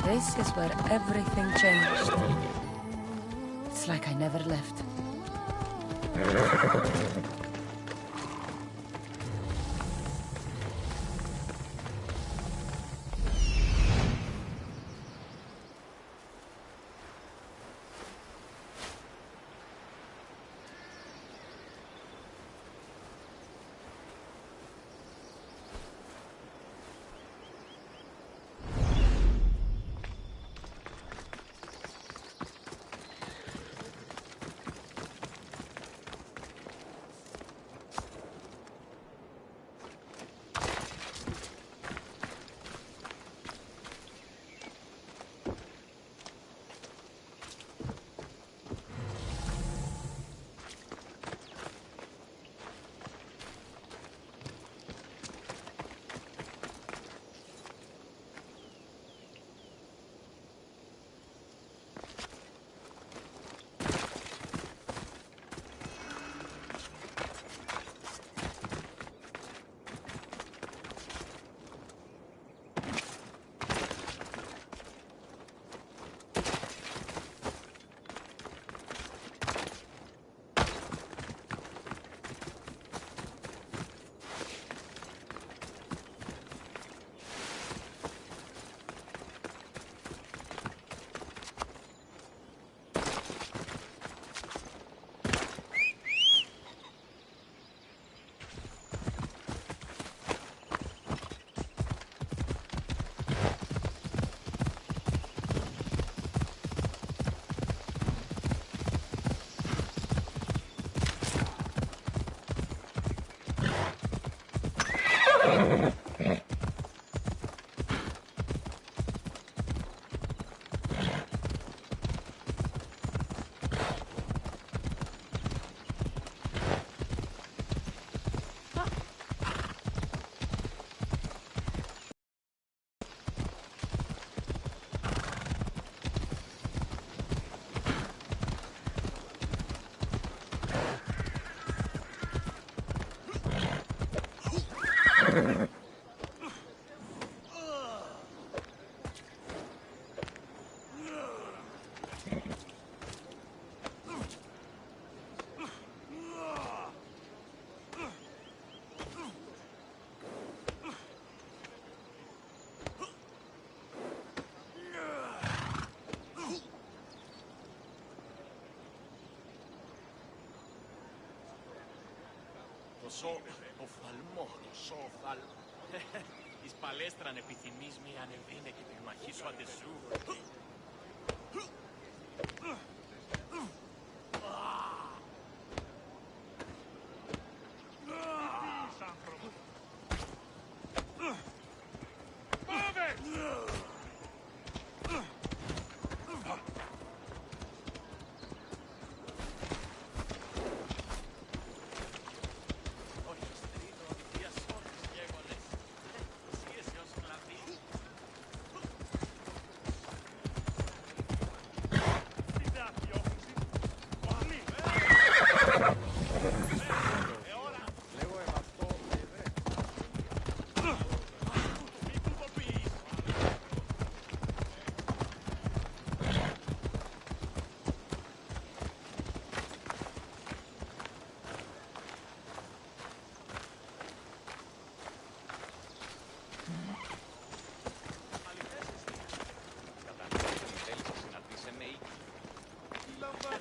This is where everything changed. It's like I never left. Εις παλέστραν επιθυμείς μη ανεβήνε και τη μαχή σου αντεσού.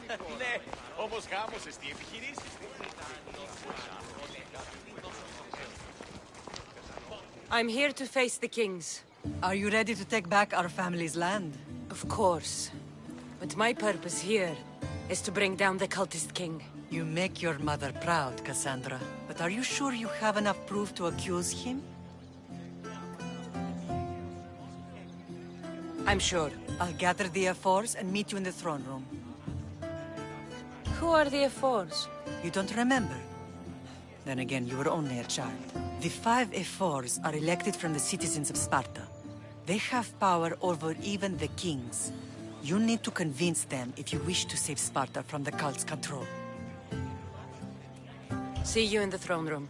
Ναι, όμως γάμωσες τι επιχειρήσεις. I'm here to face the kings. Are you ready to take back our family's land? Of course. But my purpose here is to bring down the cultist king. You make your mother proud, Kassandra. But are you sure you have enough proof to accuse him? I'm sure. I'll gather the F4s and meet you in the throne room. Who are the F4s? You don't remember? Then again, you were only a child. The 5 F4s are elected from the citizens of Sparta. They have power over even the kings. You need to convince them if you wish to save Sparta from the cult's control. See you in the throne room.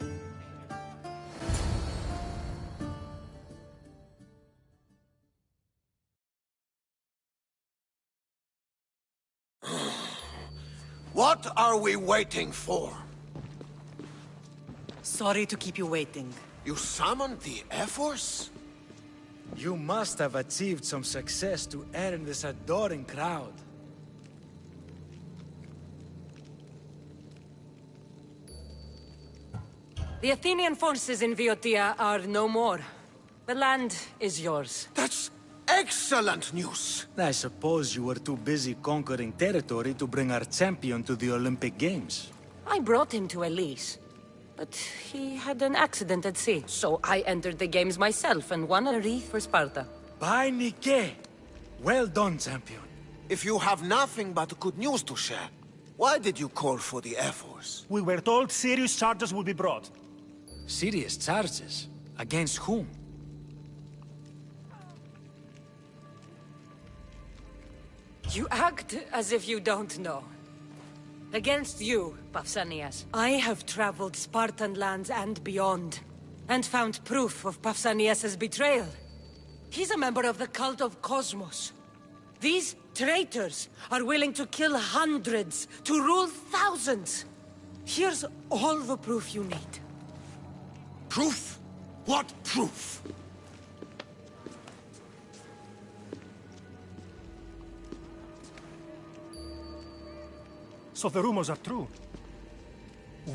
What are we waiting for? Sorry to keep you waiting. You summoned the F-Force? You must have achieved some success to earn this adoring crowd. The Athenian forces in Viotia are no more. The land is yours. That's excellent news! I suppose you were too busy conquering territory to bring our champion to the Olympic Games. I brought him to Elise, but he had an accident at sea, so I entered the games myself and won a wreath for Sparta. By Nike! Well done, champion. If you have nothing but good news to share, why did you call for the F-Force? We were told serious charges would be brought. Serious charges? Against whom? You act as if you don't know. Against you, Pausanias. I have traveled Spartan lands and beyond, and found proof of Pausanias' betrayal. He's a member of the cult of Cosmos. These traitors are willing to kill hundreds to rule thousands. Here's all the proof you need. Proof? What proof? So the rumors are true.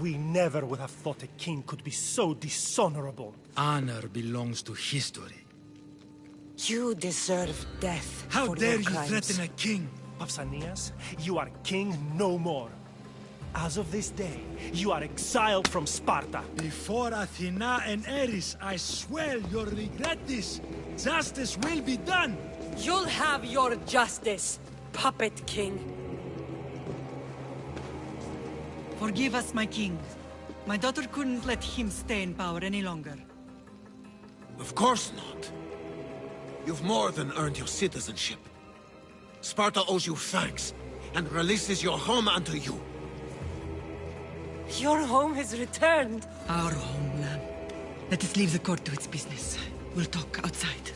We never would have thought a king could be so dishonorable. Honor belongs to history. You deserve death How for dare your you crimes. threaten a king? Pausanias, you are king no more. As of this day, you are exiled from Sparta. Before Athena and Eris, I swear you'll regret this. Justice will be done. You'll have your justice, puppet king. Forgive us, my king. My daughter couldn't let him stay in power any longer. Of course not. You've more than earned your citizenship. Sparta owes you thanks, and releases your home unto you. Your home is returned. Our homeland. Let us leave the court to its business. We'll talk outside.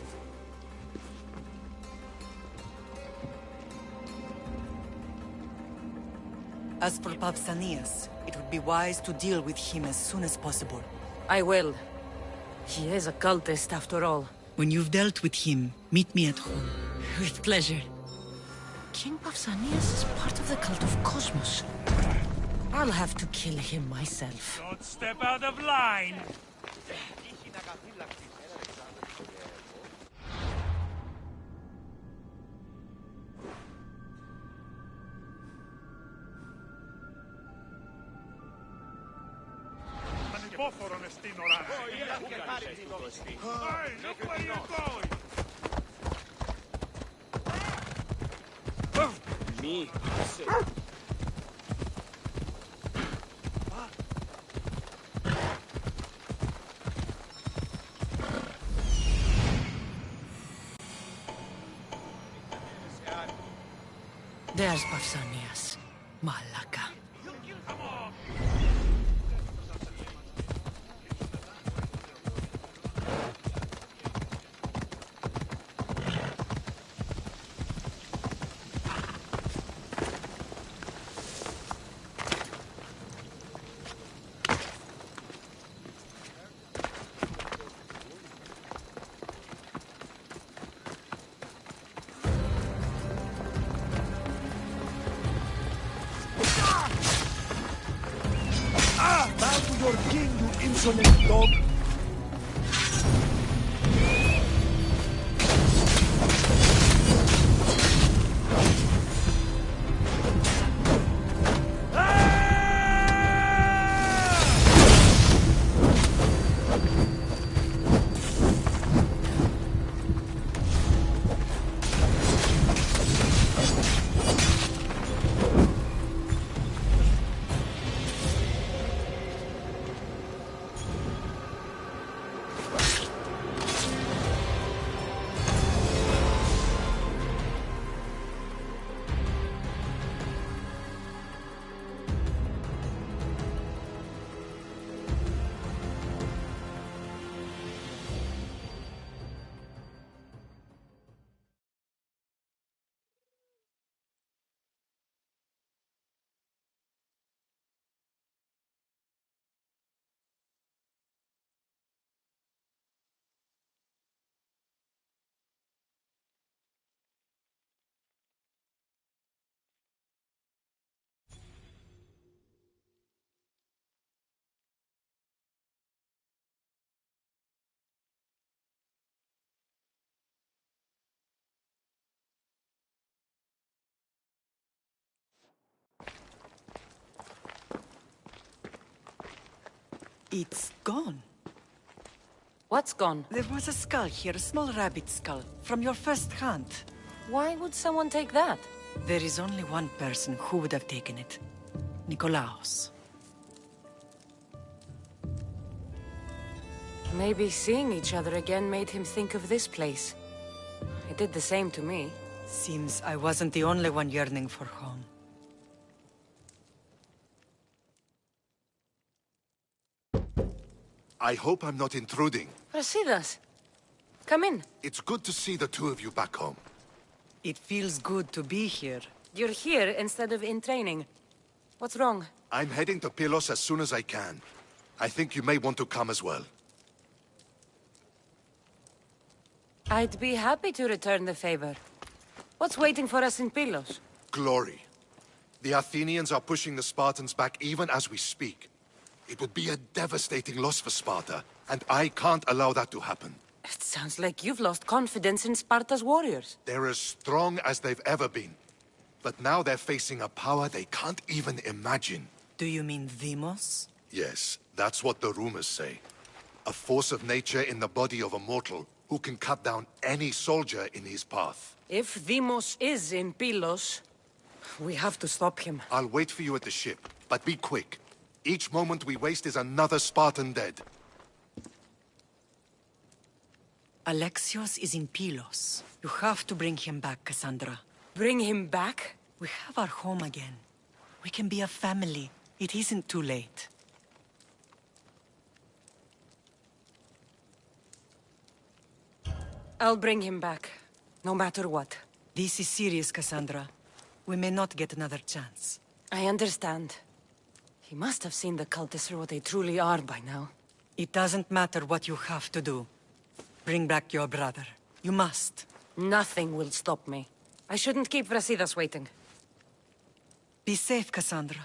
As for Pausanias, it would be wise to deal with him as soon as possible. I will. He is a cultist after all. When you've dealt with him, meet me at home. With pleasure. King Pausanias is part of the cult of Cosmos. I'll have to kill him myself. Don't step out of line! Me. There's Pausanias. Malaka. insolent dog! It's gone. What's gone? There was a skull here, a small rabbit skull, from your first hunt. Why would someone take that? There is only one person who would have taken it. Nikolaos. Maybe seeing each other again made him think of this place. It did the same to me. Seems I wasn't the only one yearning for home. I hope I'm not intruding. Brasidas, come in. It's good to see the two of you back home. It feels good to be here. You're here instead of in training. What's wrong? I'm heading to Pylos as soon as I can. I think you may want to come as well. I'd be happy to return the favor. What's waiting for us in Pylos? Glory. The Athenians are pushing the Spartans back even as we speak. It would be a devastating loss for Sparta, and I can't allow that to happen. It sounds like you've lost confidence in Sparta's warriors. They're as strong as they've ever been. But now they're facing a power they can't even imagine. Do you mean Deimos? Yes, that's what the rumors say. A force of nature in the body of a mortal who can cut down any soldier in his path. If Deimos is in Pylos, we have to stop him. I'll wait for you at the ship, but be quick. Each moment we waste is another Spartan dead. Alexios is in Pylos. You have to bring him back, Kassandra. Bring him back? We have our home again. We can be a family. It isn't too late. I'll bring him back, no matter what. This is serious, Kassandra. We may not get another chance. I understand. He must have seen the cultists for what they truly are by now. It doesn't matter what you have to do. Bring back your brother. You must. Nothing will stop me. I shouldn't keep Brasidas waiting. Be safe, Kassandra.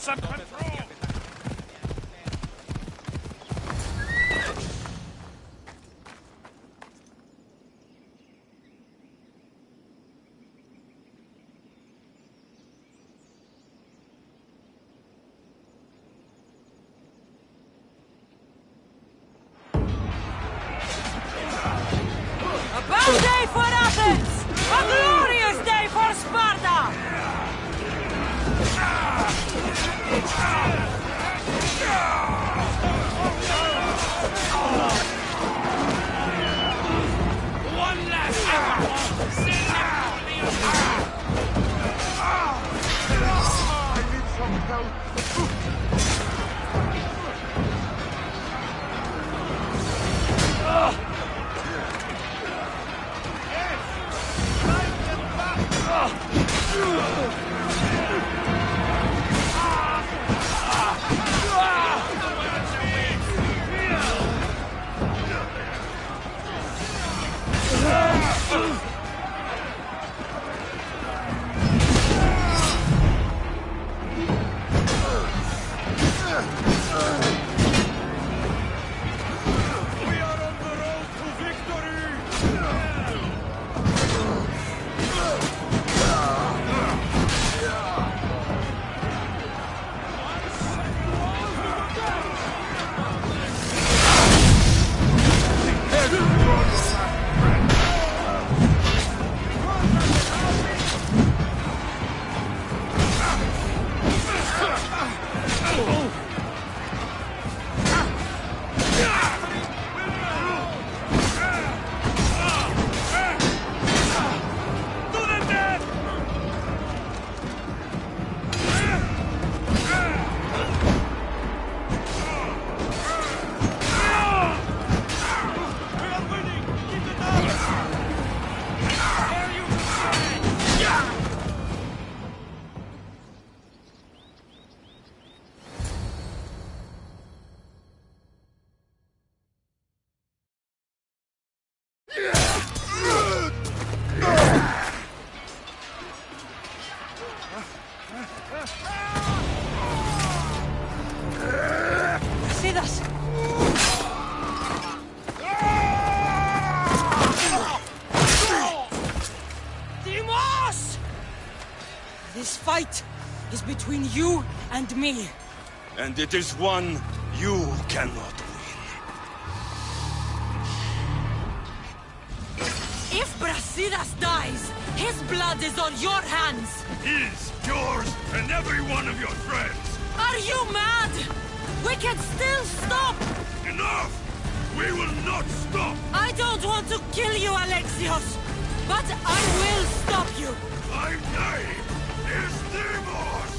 some control! A bad day for Athens! A glorious day for Sparta! One last effort! Send him to the attack! I need some help. is between you and me. And it is one you cannot win. If Brasidas dies, his blood is on your hands! His, yours, and every one of your friends! Are you mad? We can still stop! Enough! We will not stop! I don't want to kill you, Alexios! But I will stop you! My name is Demos!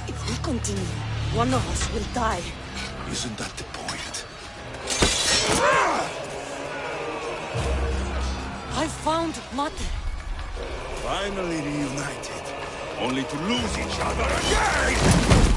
If we continue, one of us will die. Isn't that the point? I found Mate. Finally reunited, only to lose each other again!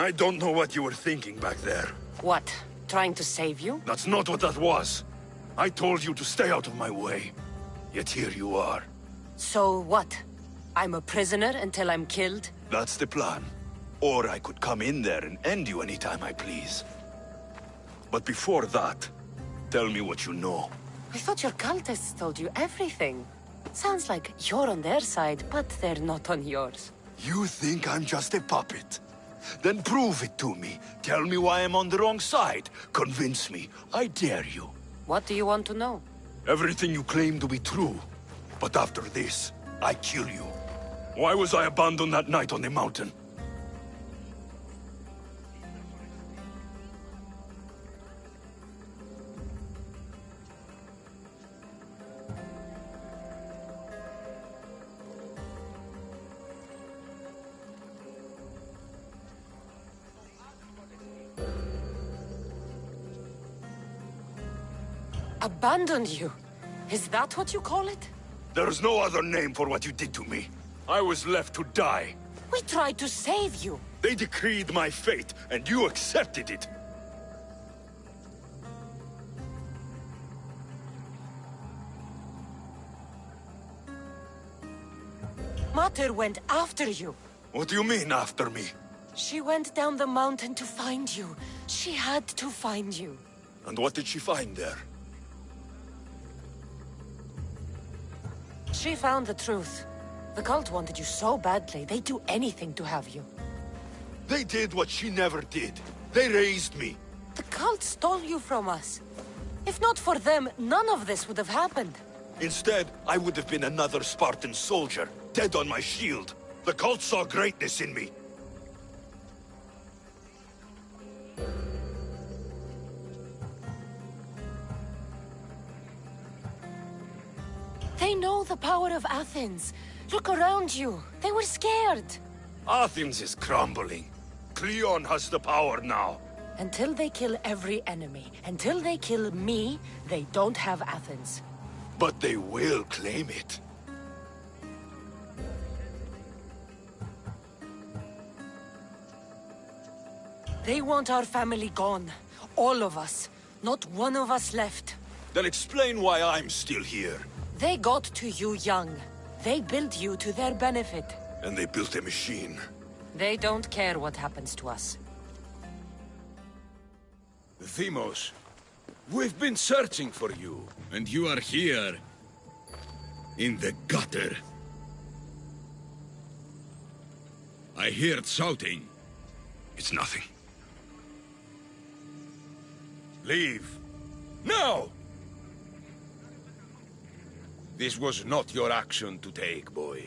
I don't know what you were thinking back there. What? Trying to save you? That's not what that was. I told you to stay out of my way. Yet here you are. So what? I'm a prisoner until I'm killed? That's the plan. Or I could come in there and end you anytime I please. But before that, tell me what you know. I thought your cultists told you everything. Sounds like you're on their side, but they're not on yours. You think I'm just a puppet? Then prove it to me. Tell me why I'm on the wrong side. Convince me. I dare you. What do you want to know? Everything you claim to be true. But after this, I kill you. Why was I abandoned that night on the mountain? Abandoned you? Is that what you call it? There's no other name for what you did to me. I was left to die. We tried to save you. They decreed my fate, and you accepted it. Mater went after you. What do you mean, after me? She went down the mountain to find you. She had to find you. And what did she find there? She found the truth. The cult wanted you so badly, they'd do anything to have you. They did what she never did. They raised me. The cult stole you from us. If not for them, none of this would have happened. Instead, I would have been another Spartan soldier, dead on my shield. The cult saw greatness in me. They know the power of Athens. Look around you. They were scared. Athens is crumbling. Kleon has the power now. Until they kill every enemy, until they kill me, they don't have Athens. But they will claim it. They want our family gone. All of us. Not one of us left. Then explain why I'm still here. They got to you young. They built you to their benefit. And they built a machine. They don't care what happens to us. Themos, we've been searching for you, and you are here. In the gutter. I heard shouting. It's nothing. Leave. Now! This was not your action to take, boy.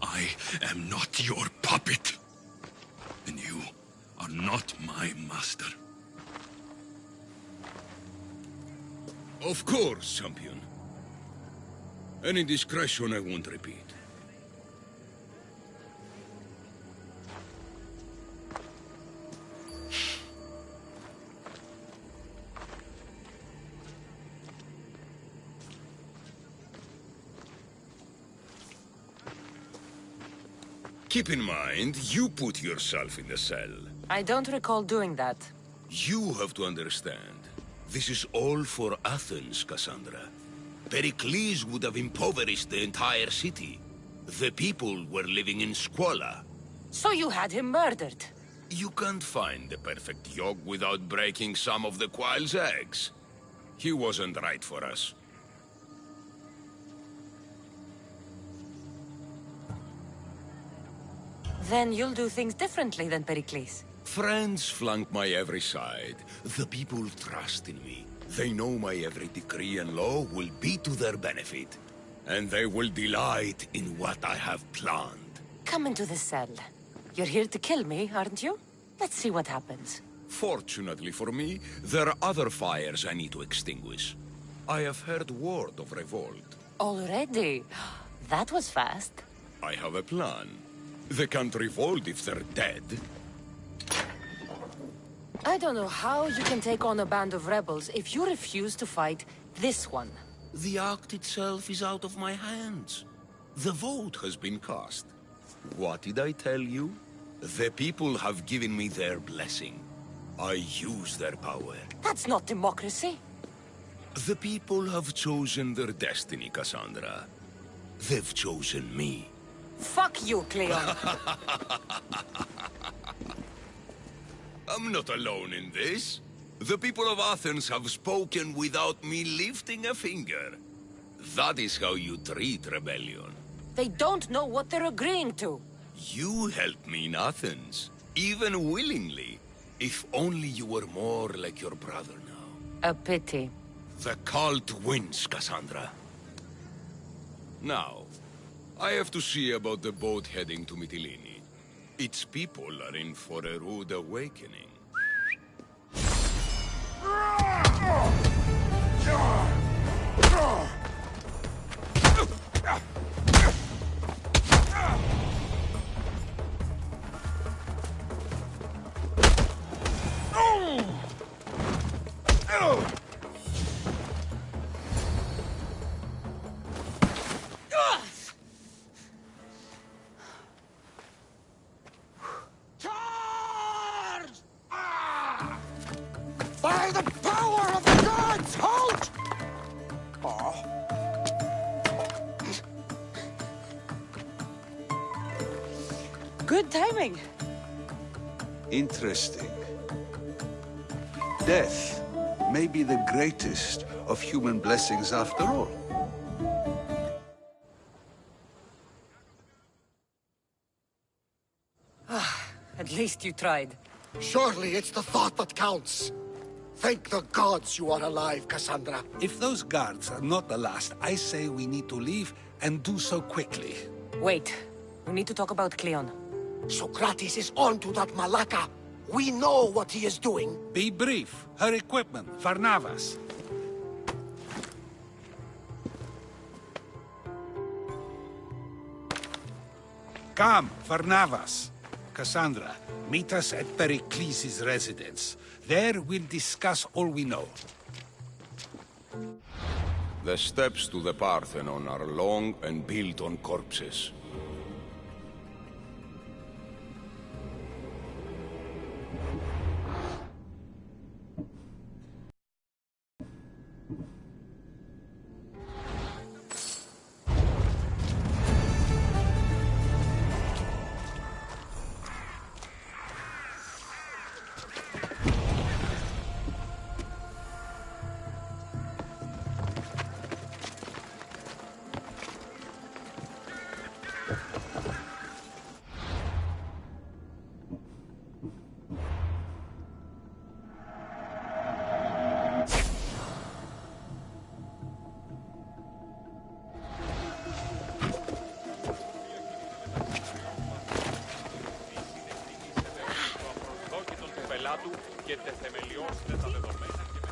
I am not your puppet. And you are not my master. Of course, champion. Any indiscretion I won't repeat. Keep in mind, you put yourself in the cell. I don't recall doing that. You have to understand. This is all for Athens, Kassandra. Pericles would have impoverished the entire city. The people were living in squalor. So you had him murdered? You can't find the perfect yolk without breaking some of the quail's eggs. He wasn't right for us. Then you'll do things differently than Pericles. Friends flank my every side. The people trust in me. They know my every decree and law will be to their benefit. And they will delight in what I have planned. Come into the cell. You're here to kill me, aren't you? Let's see what happens. Fortunately for me, there are other fires I need to extinguish. I have heard word of revolt. Already? That was fast. I have a plan. They can't revolt if they're dead. I don't know how you can take on a band of rebels if you refuse to fight this one. The act itself is out of my hands. The vote has been cast. What did I tell you? The people have given me their blessing. I use their power. That's not democracy. The people have chosen their destiny, Kassandra. They've chosen me. Fuck you, Kleon. I'm not alone in this. The people of Athens have spoken without me lifting a finger. That is how you treat rebellion. They don't know what they're agreeing to. You helped me in Athens, even willingly. If only you were more like your brother now. A pity. The cult wins, Kassandra. Now, I have to see about the boat heading to Mytilene. Its people are in for a rude awakening. By the power of the gods, halt! Good timing. Interesting. Death may be the greatest of human blessings after all. At least you tried. Surely it's the thought that counts. Thank the gods you are alive, Kassandra. If those guards are not the last, I say we need to leave and do so quickly. Wait. We need to talk about Kleon. Sokrates is onto that Malaka. We know what he is doing. Be brief. Her equipment, Varnavas. Come, Varnavas. Kassandra, meet us at Pericles' residence. There we'll discuss all we know. The steps to the Parthenon are long and built on corpses. και τεθεμελιώστε τα δεδομένα και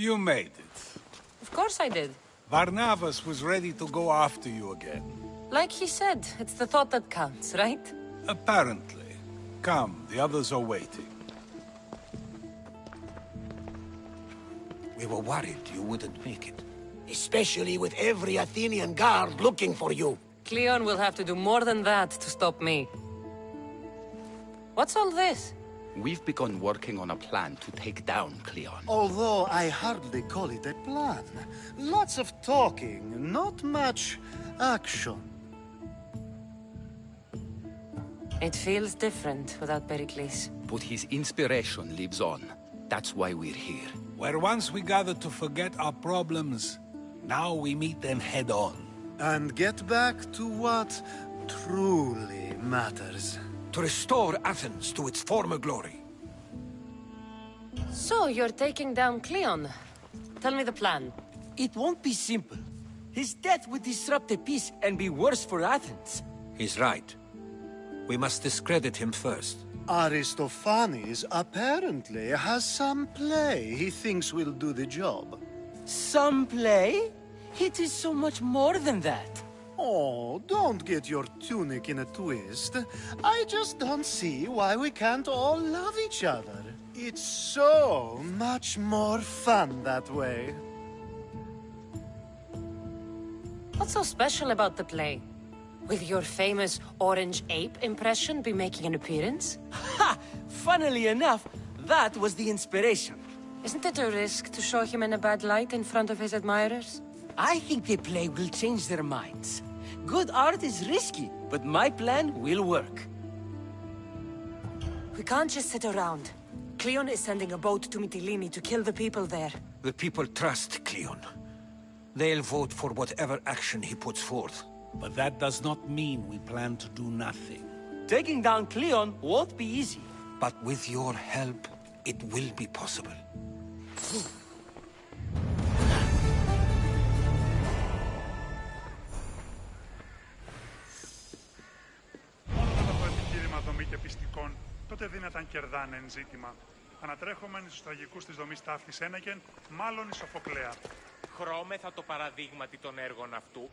You made it. Of course I did. Barnabas was ready to go after you again. Like he said, it's the thought that counts, right? Apparently. Come, the others are waiting. We were worried you wouldn't make it. Especially with every Athenian guard looking for you. Kleon will have to do more than that to stop me. What's all this? We've begun working on a plan to take down Kleon. Although I hardly call it a plan. Lots of talking, not much action. It feels different without Pericles. But his inspiration lives on. That's why we're here. Where once we gathered to forget our problems, now we meet them head on. And get back to what truly matters. To restore Athens to its former glory. So, you're taking down Kleon. Tell me the plan. It won't be simple. His death would disrupt the peace and be worse for Athens. He's right. We must discredit him first. Aristophanes apparently has some play he thinks will do the job. Some play? It is so much more than that. Oh, don't get your tunic in a twist. I just don't see why we can't all love each other. It's so much more fun that way. What's so special about the play? Will your famous orange ape impression be making an appearance? Ha! Funnily enough, that was the inspiration. Isn't it a risk to show him in a bad light in front of his admirers? I think the play will change their minds. Good art is risky, but my plan will work. We can't just sit around. Kleon is sending a boat to Mytilene to kill the people there. The people trust Kleon. They'll vote for whatever action he puts forth. But that does not mean we plan to do nothing. Taking down Kleon won't be easy. But with your help, it will be possible. Όταν το επιχείρημα δομή και πιστικών, τότε δύναταν κερδάνε εν ζήτημα. Ανατρέχομεν στους τραγικούς της δομής ταύτης ένεκεν, μάλλον η Σοφοκλέα. Χρώμεθα το παραδείγματι των έργων αυτού.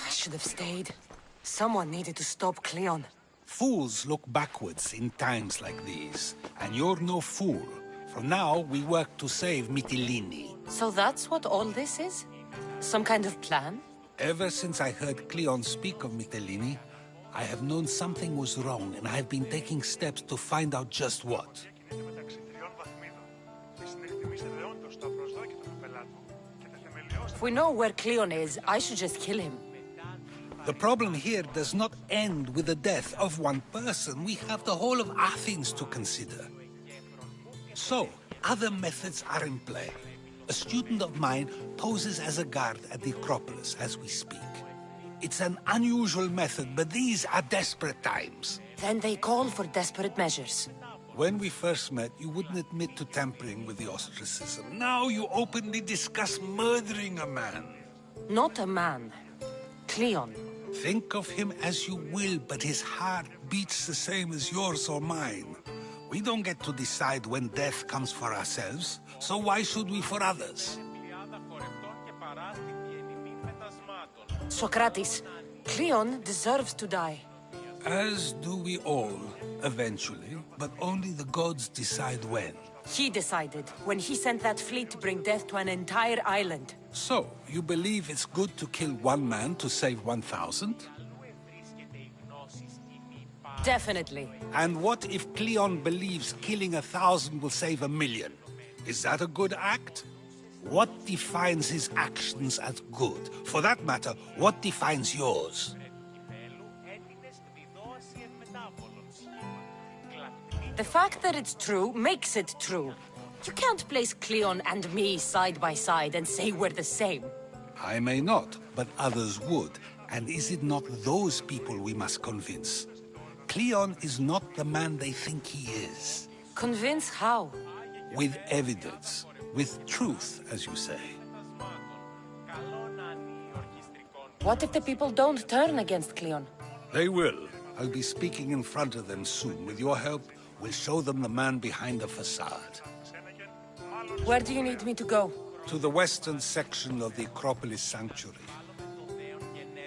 I should have stayed. Someone needed to stop Kleon. Fools look backwards in times like these, and you're no fool. From now, we work to save Mytilene. So that's what all this is? Some kind of plan? Ever since I heard Kleon speak of Mytilene, I have known something was wrong, and I have been taking steps to find out just what. If we know where Kleon is, I should just kill him. The problem here does not end with the death of one person. We have the whole of Athens to consider. So, other methods are in play. A student of mine poses as a guard at the Acropolis as we speak. It's an unusual method, but these are desperate times. Then they call for desperate measures. When we first met, you wouldn't admit to tampering with the ostracism. Now you openly discuss murdering a man. Not a man. Kleon. Think of him as you will, but his heart beats the same as yours or mine. We don't get to decide when death comes for ourselves, so why should we for others? Sokrates, Kleon deserves to die. As do we all, eventually, but only the gods decide when. He decided when he sent that fleet to bring death to an entire island. So, you believe it's good to kill one man to save 1,000? Definitely. And what if Kleon believes killing 1,000 will save 1,000,000? Is that a good act? What defines his actions as good? For that matter, what defines yours? The fact that it's true makes it true. You can't place Kleon and me side by side and say we're the same. I may not, but others would. And is it not those people we must convince? Kleon is not the man they think he is. Convince how? With evidence. With truth, as you say. What if the people don't turn against Kleon? They will. I'll be speaking in front of them soon. With your help, we'll show them the man behind the facade. Where do you need me to go? To the western section of the Acropolis Sanctuary.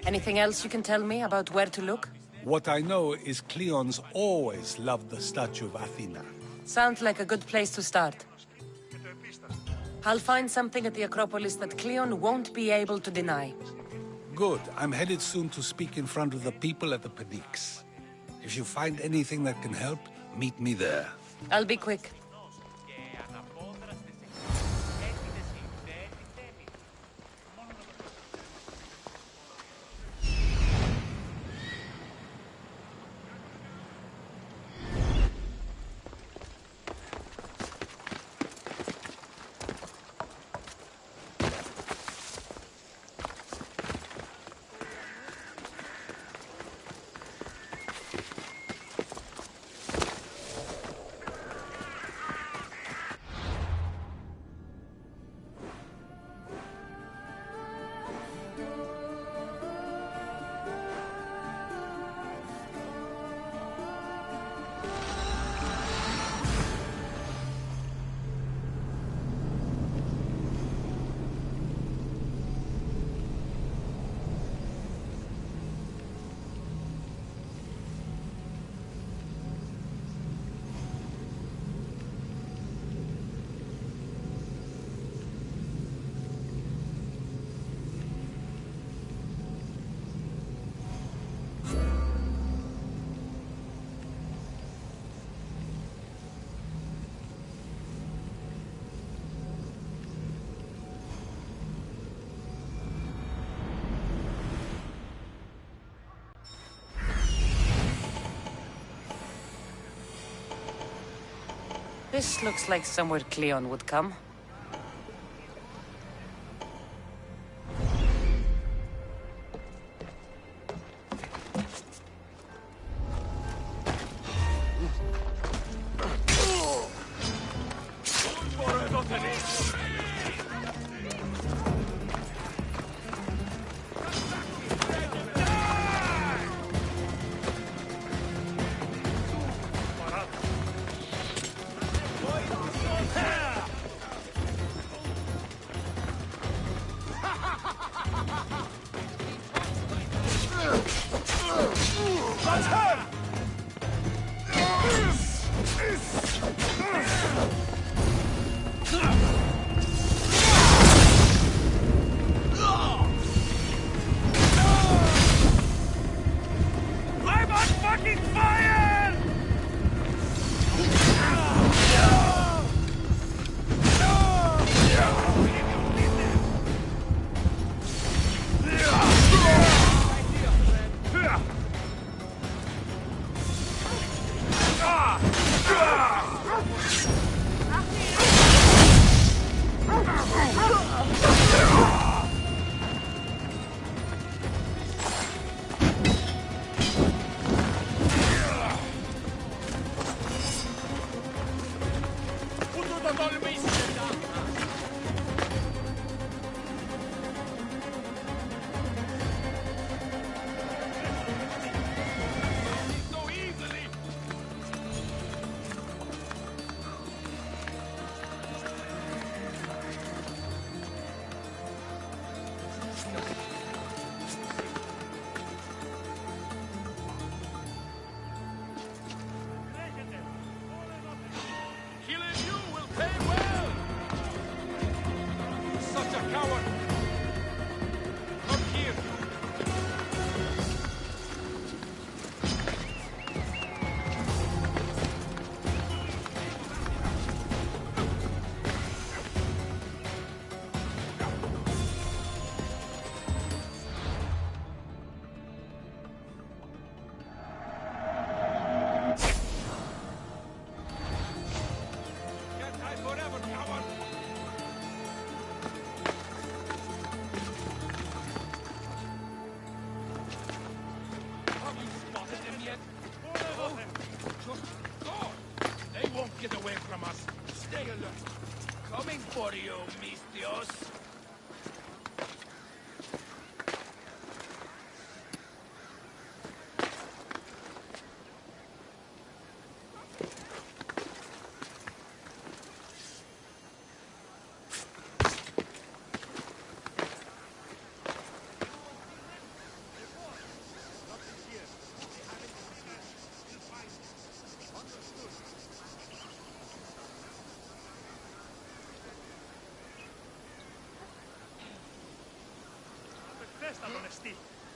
Anything else you can tell me about where to look? What I know is Kleon's always loved the statue of Athena. Sounds like a good place to start. I'll find something at the Acropolis that Kleon won't be able to deny. Good. I'm headed soon to speak in front of the people at the Pnyx. If you find anything that can help, meet me there. I'll be quick. This looks like somewhere Kleon would come.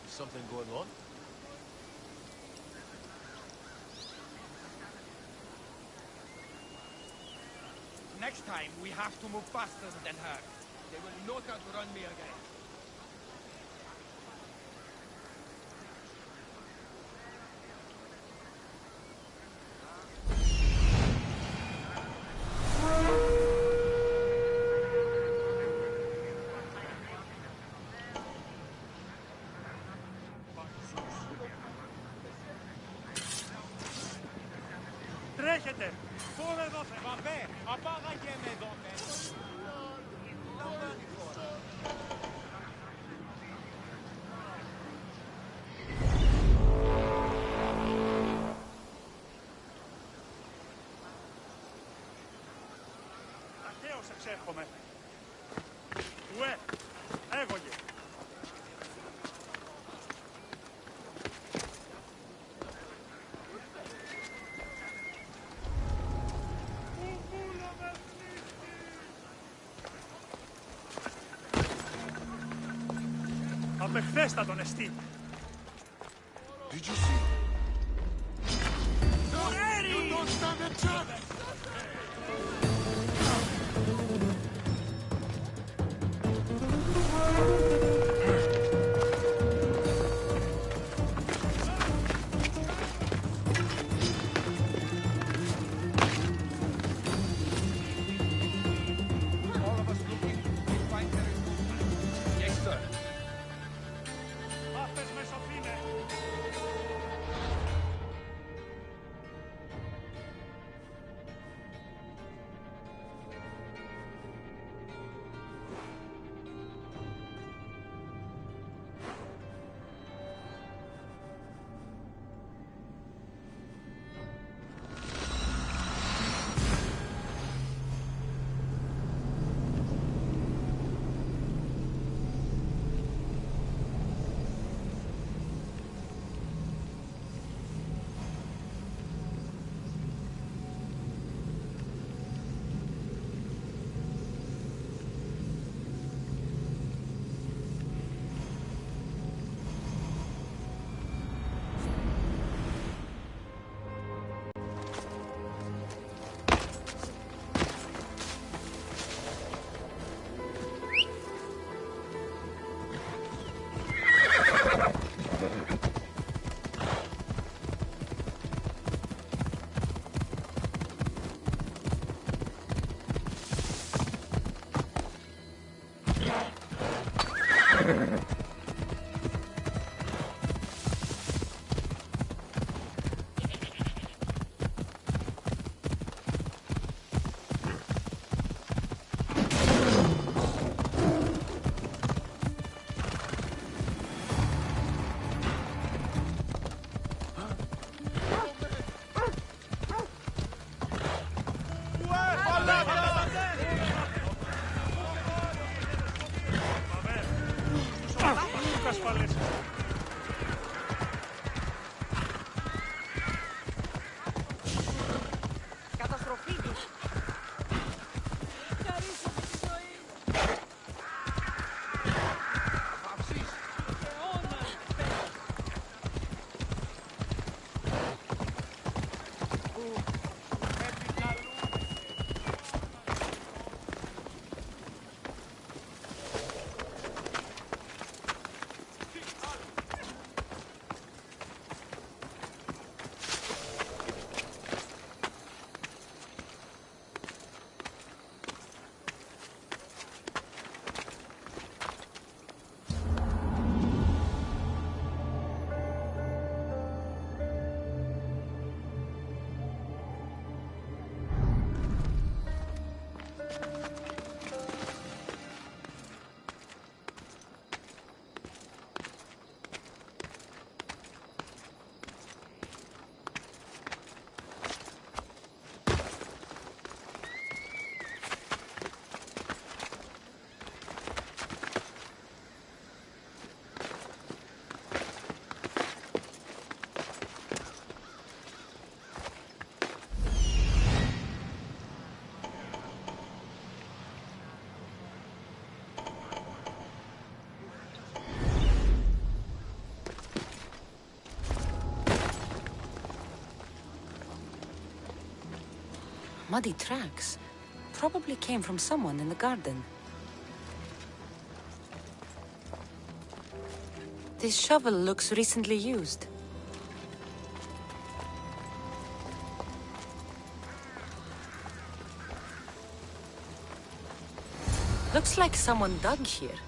Something going on? Next time, we have to move faster than her. They will not outrun me again. Τρέχετε! Φόρε εδώ! Βαβέ, απάγαγε με εδώ, Ταχαίως εξέρχομαι. Ουε! Έγωγε! Απεχθέστατον εστί. Did you see? You don't stand a chance! Muddy tracks. Probably came from someone in the garden. This shovel looks recently used. Looks like someone dug here.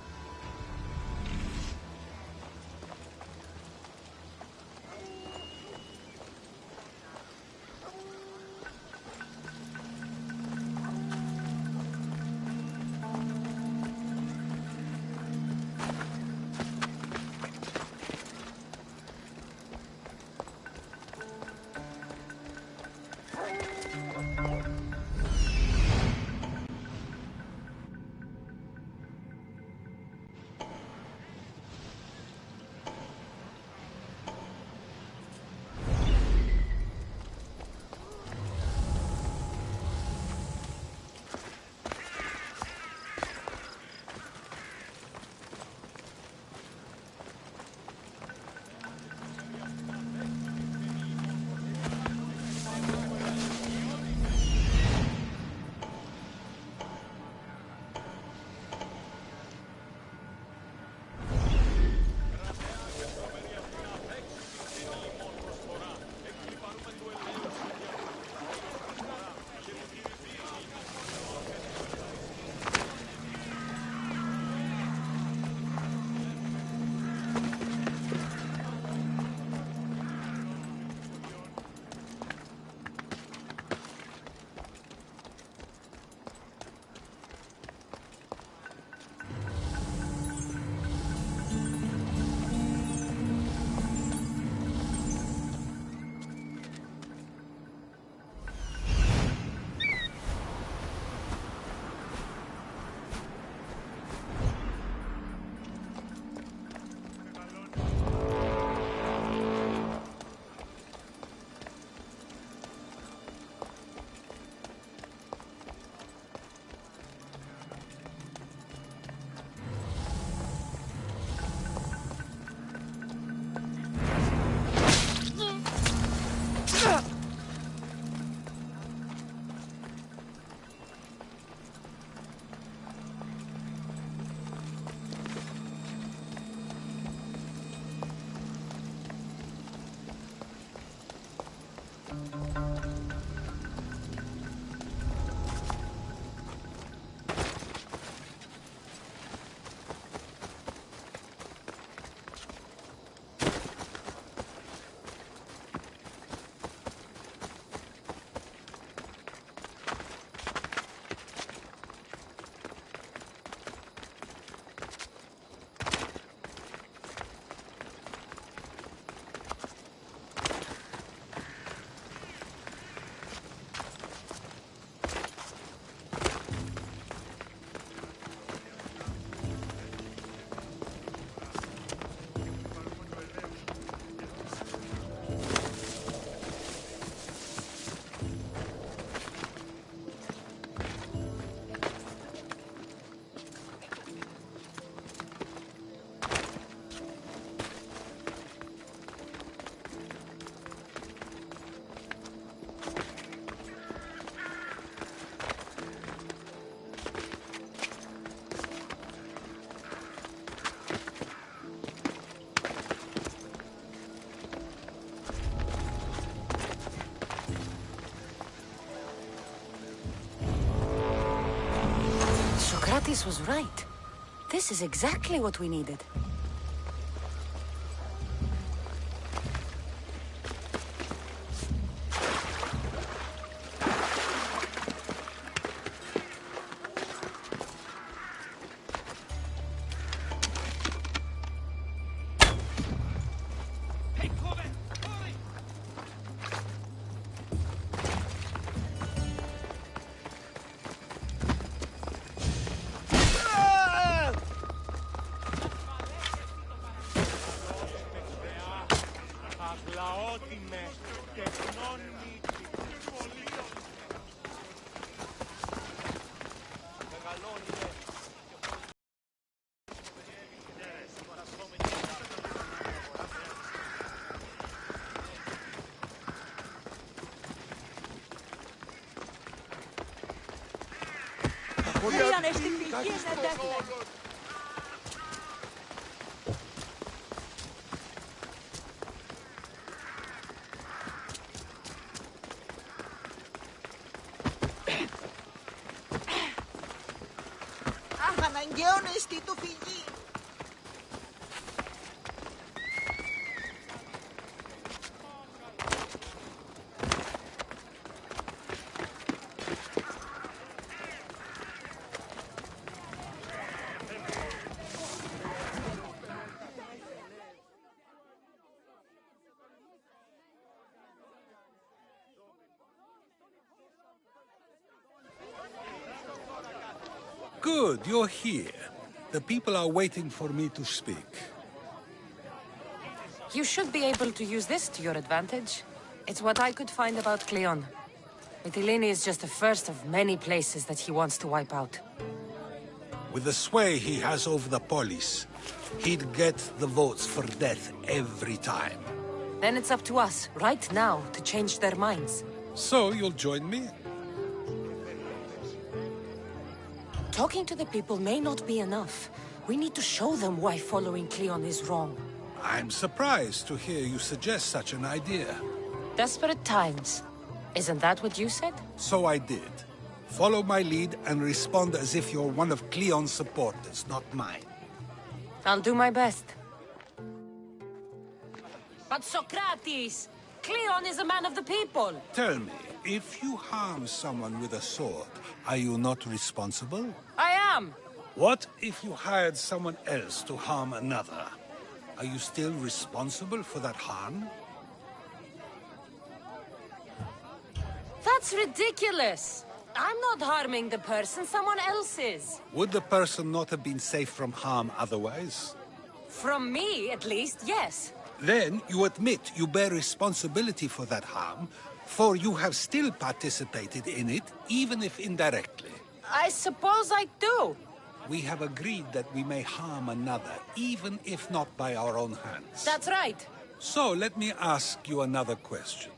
Sokrates was right. This is exactly what we needed. πήγανε στην πηγή να δέχτηκαν. Αχ, αναγκαίων εστί το φυγή. Good, you're here. The people are waiting for me to speak. You should be able to use this to your advantage. It's what I could find about Kleon. Mytilene is just the first of many places that he wants to wipe out. With the sway he has over the polis, he'd get the votes for death every time. Then it's up to us, right now, to change their minds. So you'll join me? Talking to the people may not be enough. We need to show them why following Kleon is wrong. I'm surprised to hear you suggest such an idea. Desperate times. Isn't that what you said? So I did. Follow my lead and respond as if you're one of Kleon's supporters, not mine. I'll do my best. But Sokrates! Kleon is a man of the people! Tell me, if you harm someone with a sword, are you not responsible? I am! What if you hired someone else to harm another? Are you still responsible for that harm? That's ridiculous! I'm not harming the person, someone else is. Would the person not have been safe from harm otherwise? From me, at least, yes. Then you admit you bear responsibility for that harm, for you have still participated in it, even if indirectly. I suppose I do. We have agreed that we may harm another, even if not by our own hands. That's right. So let me ask you another question.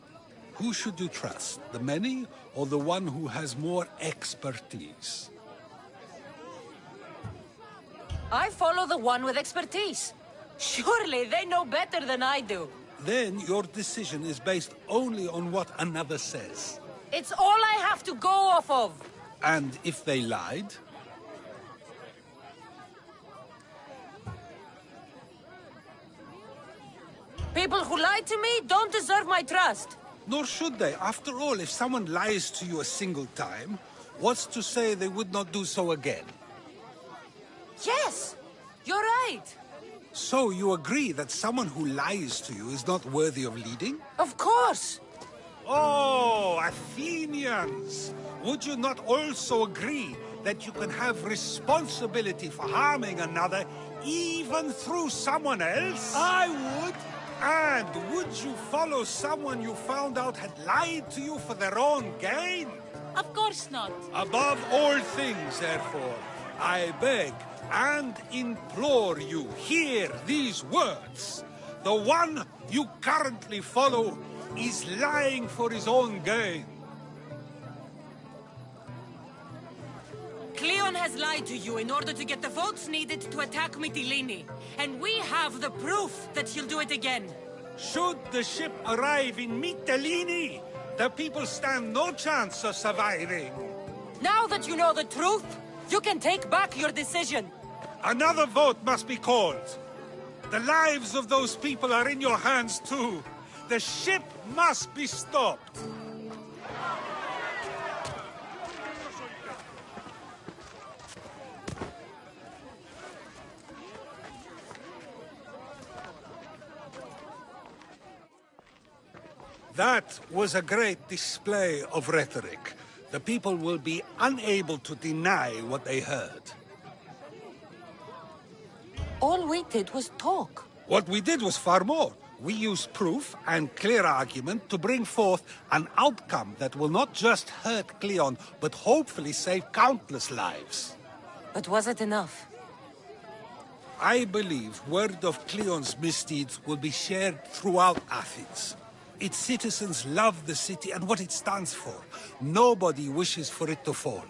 Who should you trust, the many or the one who has more expertise? I follow the one with expertise. Surely they know better than I do. Then your decision is based only on what another says. It's all I have to go off of. And if they lied? People who lie to me don't deserve my trust. Nor should they. After all, if someone lies to you a single time, what's to say they would not do so again? Yes, you're right. So you agree that someone who lies to you is not worthy of leading? Of course. Oh, Athenians! Would you not also agree that you can have responsibility for harming another even through someone else? I would. And would you follow someone you found out had lied to you for their own gain? Of course not. Above all things, therefore, I beg and implore you, hear these words. The one you currently follow is lying for his own gain. Kleon has lied to you in order to get the votes needed to attack Mytilene. And we have the proof that he'll do it again. Should the ship arrive in Mytilene, the people stand no chance of surviving. Now that you know the truth, you can take back your decision. Another vote must be called. The lives of those people are in your hands too. The ship must be stopped. That was a great display of rhetoric. The people will be unable to deny what they heard. All we did was talk. What we did was far more. We used proof and clear argument to bring forth an outcome that will not just hurt Kleon, but hopefully save countless lives. But was it enough? I believe word of Kleon's misdeeds will be shared throughout Athens. Its citizens love the city and what it stands for. Nobody wishes for it to fall.